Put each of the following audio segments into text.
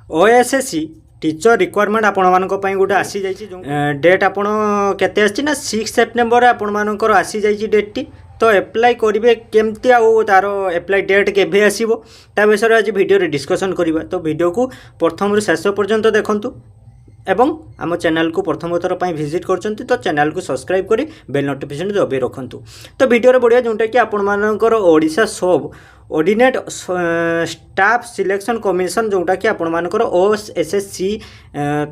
OSSC teacher requirement आपण मानक पई गोटे आसी जाइछि डेट आपण केते आछि ना 6 सेप्टेम्बर आपण मानकर आसी जाइछि डेट टी तो एप्लाई करेंगे केमती आउ तार एप्लाई डेट केभे आसीबो ता विषय आज वीडियो रे डिस्कशन करिबा। तो वीडियो को प्रथम रु शेष पर्यंत देखंतु एवं आम चैनल को प्रथम थर पर विजिट करछंती तो चैनल को सब्सक्राइब करी बेल नोटिफिकेशन दबे रखंतु। तो वीडियो रे बढ़िया जोंटा कि आपण मानकर ओडिशा सब ऑर्डिनेट स्टाफ सिलेक्शन कमिशन जोटा कि आपण मानकर ओएसएससी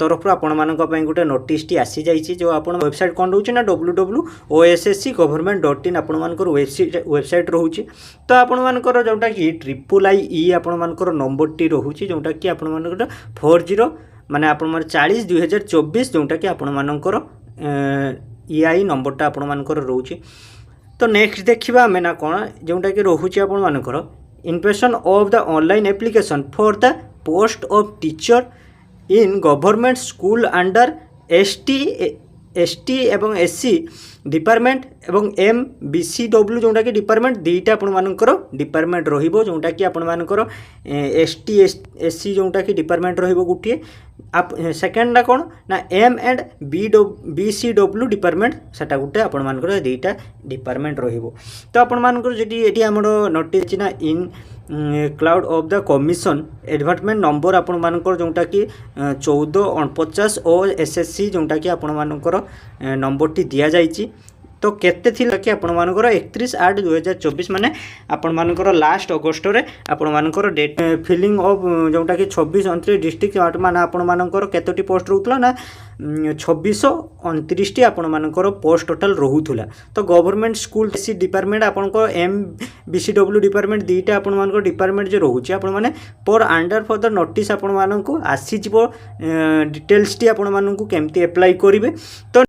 तरफ आपण मानक पई गोटे नोटिस टी आसी जाइछि जो आपण वेबसाइट कोन रहउछि ना www.osscgovernment.in आपण मानकर वेबसाइट रहउछि। तो आपण मानकर जोटा कि IIIE आपण मानकर नंबर टी रहउछि जोटा कि आपण मानकर 40 माने आपण माने 40/2024 जोटा कि आपण मानकर EI नंबरटा आपण मानकर रहउछि। तो नेक्स्ट देखिबा आमे ना कोन जोटा कि रहउछि आपण मानकर information of the online application for the post of teacher in government school under ST एवं एससी डिपार्टमेंट एवं MBCW जोटा कि डिपार्टमेंट दुईटा आपण मानकर डिपार्टमेंट रहिबो जोटा कि आपण मानकर ST SC जोटा कि डिपार्टमेंट रहिबो गुटिए सेकेंडटा कोन ना MBCW डिपार्टमेंट सेटा गुटे आपण मानकर दुईटा डिपार्टमेंट रहिबो। तो आपण मानकर जेडी एटी हमरो नोटिस ना in cloud of the commission advertisement number आपण मानकर जोटा कि 1449 OSSC जोटा कि आपण मानकर नंबर टी दिया जाइछि। तो केते थिला कि आपण मानकर 31/8/2024 माने आपण मानकर लास्ट अगस्त रे आपण मानकर डेट फिलिंग ऑफ जोटा कि 26-29 डिस्ट्रिक्ट माने आपण मानकर केतोटी पोस्ट रहउतला ना 2629 टी आपण मानकर पोस्ट टोटल रहउतला। तो गवर्नमेंट स्कूल सी डिपार्टमेंट आपण को MBCW डिपार्टमेंट दीटा आपण मानकर डिपार्टमेंट जे रहउछि आपण माने पर अंडर फॉर द नोटिस आपण माननको आसी जिवो डिटेल्स टी आपण माननको केमती अप्लाई करिवे। तो